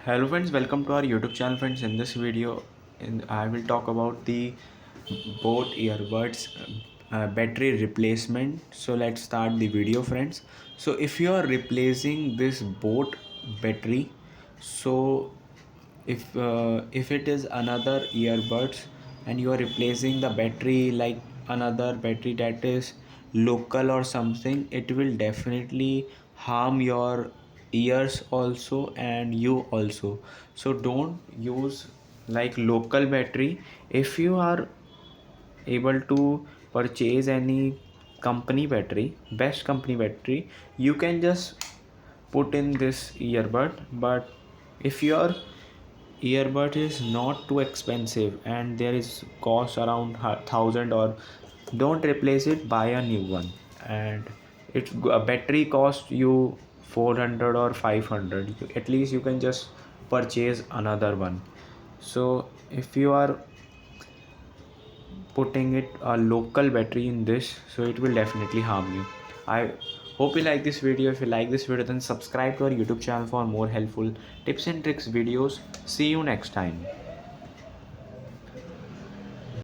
Hello friends, welcome to our YouTube channel friends. In this video, I will talk about the both earbuds battery replacement. So let's start the video friends. So if you are replacing this boat battery, so if it is another earbuds and you are replacing the battery like another battery that is local or something, it will definitely harm your ears also and you also. So don't use like local battery. If you are able to purchase any company battery, best company battery, you can just put in this earbud. But if your earbud is not too expensive and there is cost around 1000, or don't replace it, buy a new one. And it's a battery cost you 400 or 500, at least you can just purchase another one. So if you are putting it a local battery in this, so it will definitely harm you. I hope you like this video. If you like this video, then subscribe to our YouTube channel for more helpful tips and tricks videos. See you next time.